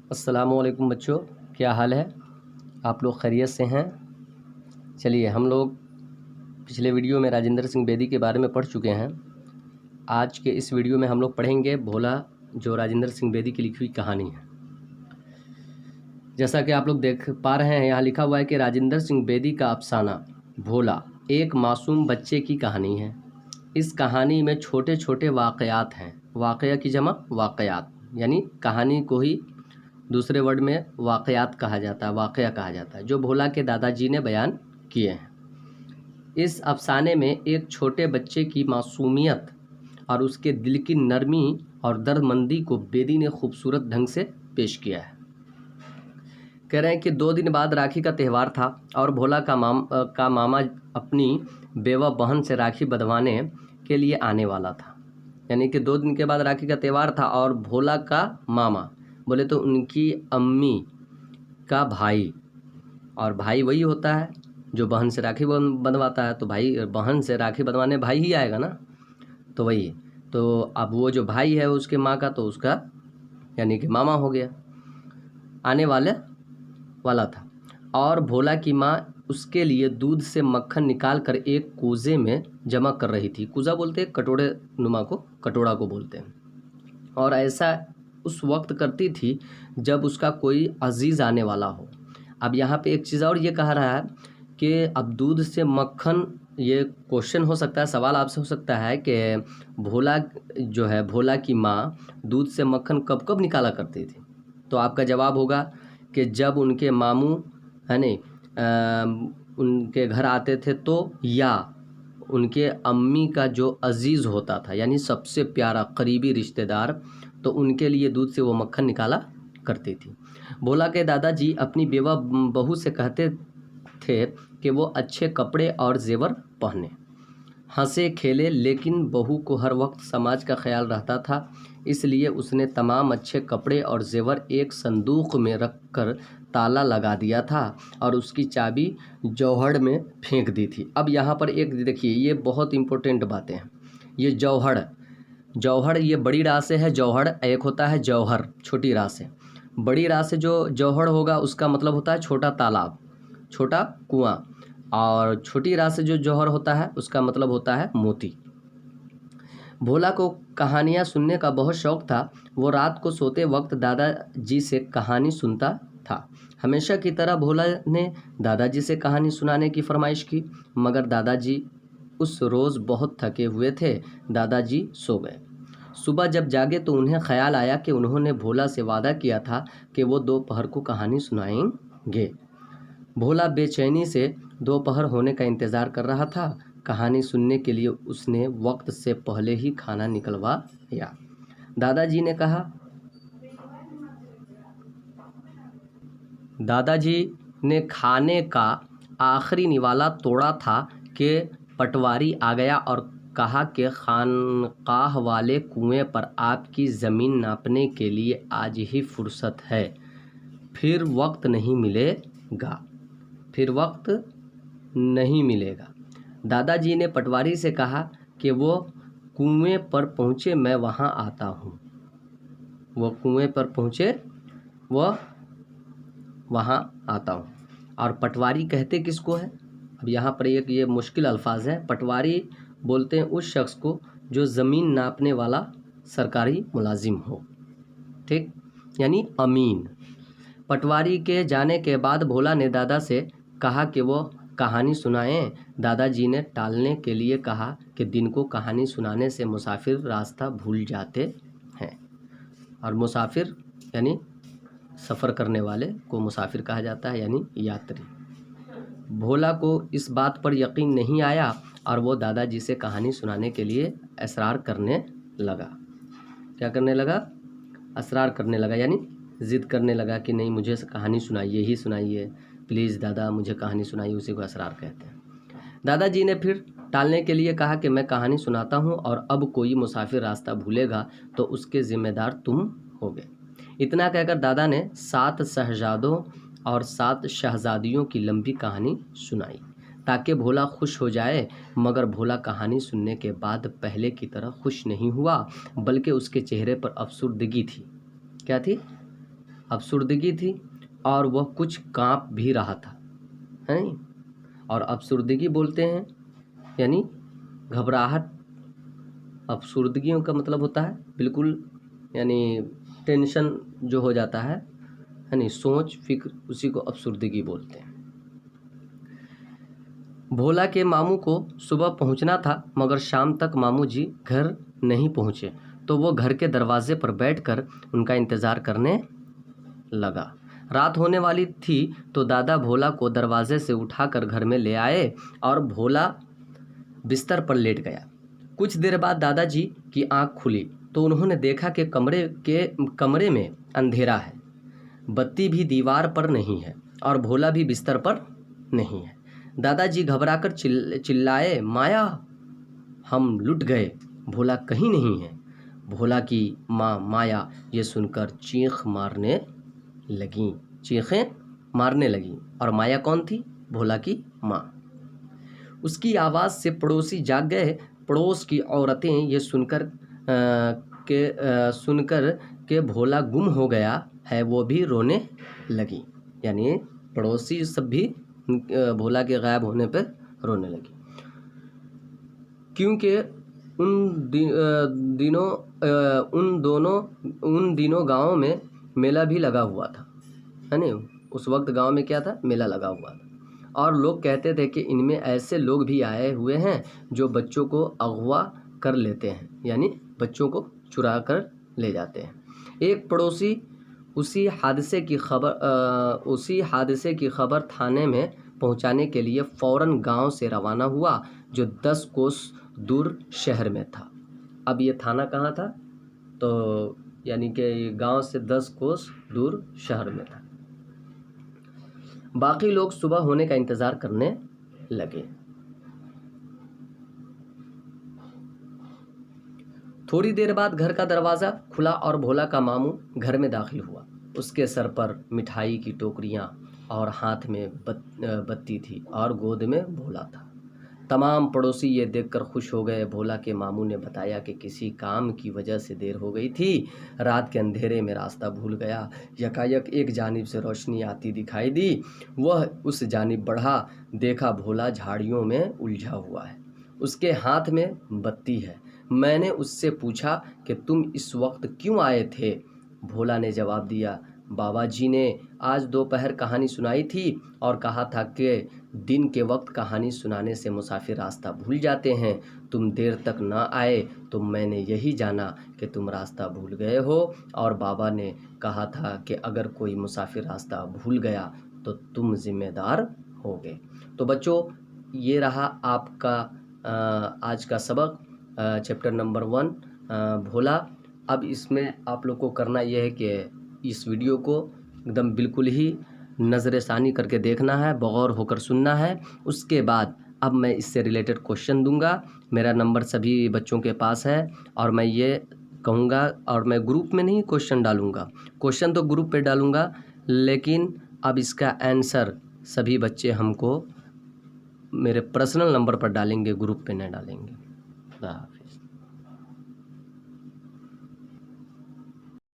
अस्सलामुअलैकुम बच्चों, क्या हाल है? आप लोग खैरियत से हैं? चलिए, हम लोग पिछले वीडियो में राजेंद्र सिंह बेदी के बारे में पढ़ चुके हैं। आज के इस वीडियो में हम लोग पढ़ेंगे भोला, जो राजेंद्र सिंह बेदी की लिखी हुई कहानी है। जैसा कि आप लोग देख पा रहे हैं, यहाँ लिखा हुआ है कि राजेंद्र सिंह बेदी का अफसाना भोला एक मासूम बच्चे की कहानी है। इस कहानी में छोटे छोटे वाक़यात हैं। वाक़या की जमा वाक़यात, यानी कहानी को ही दूसरे वर्ड में वाक़यात कहा जाता है, वाक़या कहा जाता है, जो भोला के दादाजी ने बयान किए हैं। इस अफसाने में एक छोटे बच्चे की मासूमियत और उसके दिल की नरमी और दर्दमंदी को बेदी ने खूबसूरत ढंग से पेश किया है। कह रहे हैं कि 2 दिन बाद राखी का त्यौहार था और भोला का मामा अपनी बेवा बहन से राखी बंधवाने के लिए आने वाला था। यानी कि 2 दिन के बाद राखी का त्यौहार था और भोला का मामा बोले तो उनकी अम्मी का भाई, और भाई वही होता है जो बहन से राखी बंधवाता है, तो भाई बहन से राखी बंधवाने भाई ही आएगा ना, तो वही। तो अब वो जो भाई है उसके माँ का, तो उसका यानी कि मामा हो गया, आने वाला था। और भोला की माँ उसके लिए दूध से मक्खन निकाल कर एक कूजे में जमा कर रही थी। कूजा बोलते हैं कटोरे नुमा को, कटोरा को बोलते हैं। और ऐसा उस वक्त करती थी जब उसका कोई अजीज़ आने वाला हो। अब यहाँ पे एक चीज़ और ये कह रहा है कि अब दूध से मक्खन, ये क्वेश्चन हो सकता है, सवाल आपसे हो सकता है कि भोला जो है, भोला की माँ दूध से मक्खन कब कब निकाला करती थी। तो आपका जवाब होगा कि जब उनके मामू है नहीं उनके घर आते थे, तो या उनके अम्मी का जो अजीज़ होता था, यानी सबसे प्यारा करीबी रिश्तेदार, तो उनके लिए दूध से वो मक्खन निकाला करती थी। भोला के दादाजी अपनी बेवा बहू से कहते थे कि वो अच्छे कपड़े और जेवर पहने, हंसे खेले, लेकिन बहू को हर वक्त समाज का ख्याल रहता था, इसलिए उसने तमाम अच्छे कपड़े और जेवर एक संदूक में रखकर ताला लगा दिया था और उसकी चाबी जौहड़ में फेंक दी थी। अब यहाँ पर एक देखिए, ये बहुत इम्पोर्टेंट बातें हैं। ये जौहड़ ये बड़ी रा से है, जौहड़ एक होता है जौहर छोटी रा से। बड़ी रा से जो जौहड़ होगा उसका मतलब होता है छोटा तालाब, छोटा कुआं, और छोटी रा से जो जौहर होता है उसका मतलब होता है मोती। भोला को कहानियाँ सुनने का बहुत शौक़ था। वो रात को सोते वक्त दादाजी से कहानी सुनता था। हमेशा की तरह भोला ने दादाजी से कहानी सुनाने की फरमाइश की, मगर दादाजी उस रोज़ बहुत थके हुए थे। दादाजी सो गए। सुबह जब जागे तो उन्हें ख्याल आया कि उन्होंने भोला से वादा किया था कि वो दोपहर को कहानी सुनाएंगे। भोला बेचैनी से दोपहर होने का इंतज़ार कर रहा था। कहानी सुनने के लिए उसने वक्त से पहले ही खाना निकलवाया। दादाजी ने खाने का आखिरी निवाला तोड़ा था कि पटवारी आ गया और कहा कि खानकाह वाले कुएं पर आपकी ज़मीन नापने के लिए आज ही फुर्सत है, फिर वक्त नहीं मिलेगा। दादाजी ने पटवारी से कहा कि वो कुएं पर पहुँचे, मैं वहाँ आता हूँ। वो कुएं पर पहुँचे, वह वहाँ आता हूँ। और पटवारी कहते किसको है? अब यहाँ पर एक ये मुश्किल अल्फाज है। पटवारी बोलते हैं उस शख्स को जो ज़मीन नापने वाला सरकारी मुलाजिम हो, ठीक, यानी अमीन। पटवारी के जाने के बाद भोला ने दादा से कहा कि वो कहानी सुनाएं। दादाजी ने टालने के लिए कहा कि दिन को कहानी सुनाने से मुसाफिर रास्ता भूल जाते हैं, और मुसाफिर यानी सफ़र करने वाले को मुसाफिर कहा जाता है, यानी यात्री। भोला को इस बात पर यकीन नहीं आया और वो दादाजी से कहानी सुनाने के लिए इसरार करने लगा। क्या करने लगा? इसरार करने लगा, यानी ज़िद करने लगा कि नहीं, मुझे कहानी सुनाइए ही सुनाइए, प्लीज़ दादा मुझे कहानी सुनाइए, उसी को इसरार कहते हैं। दादाजी ने फिर टालने के लिए कहा कि मैं कहानी सुनाता हूँ और अब कोई मुसाफिर रास्ता भूलेगा तो उसके ज़िम्मेदार तुम होगे। इतना कहकर दादा ने 7 शहजादों और 7 शहजादियों की लंबी कहानी सुनाई ताकि भोला खुश हो जाए, मगर भोला कहानी सुनने के बाद पहले की तरह खुश नहीं हुआ, बल्कि उसके चेहरे पर अफसुर्दगी थी। क्या थी? अफसुर्दगी थी और वह कुछ कांप भी रहा था, है नहीं। और अफसुर्दगी बोलते हैं यानी घबराहट। अफसुर्दगियों का मतलब होता है बिल्कुल यानी टेंशन जो हो जाता है नहीं, सोच फिक्र, उसी को अफसुर्दगी बोलते हैं। भोला के मामू को सुबह पहुंचना था मगर शाम तक मामू जी घर नहीं पहुंचे, तो वो घर के दरवाजे पर बैठकर उनका इंतज़ार करने लगा। रात होने वाली थी तो दादा भोला को दरवाजे से उठाकर घर में ले आए और भोला बिस्तर पर लेट गया। कुछ देर बाद दादाजी की आंख खुली तो उन्होंने देखा कि कमरे में अंधेरा है, बत्ती भी दीवार पर नहीं है और भोला भी बिस्तर पर नहीं है। दादाजी घबराकर चिल्लाए, माया, हम लुट गए, भोला कहीं नहीं है। भोला की माँ माया ये सुनकर चीखें मारने लगी। और माया कौन थी? भोला की माँ। उसकी आवाज़ से पड़ोसी जाग गए। पड़ोस की औरतें ये सुनकर के भोला गुम हो गया है वो भी रोने लगी। यानी पड़ोसी सब भी भोला के गायब होने पर रोने लगी, क्योंकि उन दिनों गांव में मेला भी लगा हुआ था, है नहीं। उस वक्त गांव में क्या था? मेला लगा हुआ था। और लोग कहते थे कि इनमें ऐसे लोग भी आए हुए हैं जो बच्चों को अगवा कर लेते हैं, यानी बच्चों को चुरा कर ले जाते हैं। एक पड़ोसी उसी हादसे की खबर थाने में पहुंचाने के लिए फ़ौरन गांव से रवाना हुआ, जो 10 कोस दूर शहर में था। अब ये थाना कहाँ था? तो यानी कि गांव से 10 कोस दूर शहर में था। बाकी लोग सुबह होने का इंतज़ार करने लगे। थोड़ी देर बाद घर का दरवाज़ा खुला और भोला का मामू घर में दाखिल हुआ। उसके सर पर मिठाई की टोकरियाँ और हाथ में बत्ती थी और गोद में भोला था। तमाम पड़ोसी ये देखकर खुश हो गए। भोला के मामू ने बताया कि किसी काम की वजह से देर हो गई थी, रात के अंधेरे में रास्ता भूल गया। यकायक एक जानिब से रोशनी आती दिखाई दी। वह उस जानिब बढ़ा, देखा भोला झाड़ियों में उलझा हुआ है, उसके हाथ में बत्ती है। मैंने उससे पूछा कि तुम इस वक्त क्यों आए थे? भोला ने जवाब दिया, बाबा जी ने आज दोपहर कहानी सुनाई थी और कहा था कि दिन के वक्त कहानी सुनाने से मुसाफिर रास्ता भूल जाते हैं। तुम देर तक ना आए तो मैंने यही जाना कि तुम रास्ता भूल गए हो, और बाबा ने कहा था कि अगर कोई मुसाफिर रास्ता भूल गया तो तुम जिम्मेदार होगे। तो बच्चों, ये रहा आपका आज का सबक, चैप्टर नंबर 1 भोला। अब इसमें आप लोग को करना यह है कि इस वीडियो को एकदम बिल्कुल ही नज़र-ए-सानी करके देखना है, बगौर होकर सुनना है। उसके बाद अब मैं इससे रिलेटेड क्वेश्चन दूंगा। मेरा नंबर सभी बच्चों के पास है और मैं ये कहूँगा, और मैं ग्रुप में नहीं क्वेश्चन डालूँगा, क्वेश्चन तो ग्रुप पे डालूँगा, लेकिन अब इसका आंसर सभी बच्चे हमको मेरे पर्सनल नंबर पर डालेंगे, ग्रुप पे नहीं डालेंगे।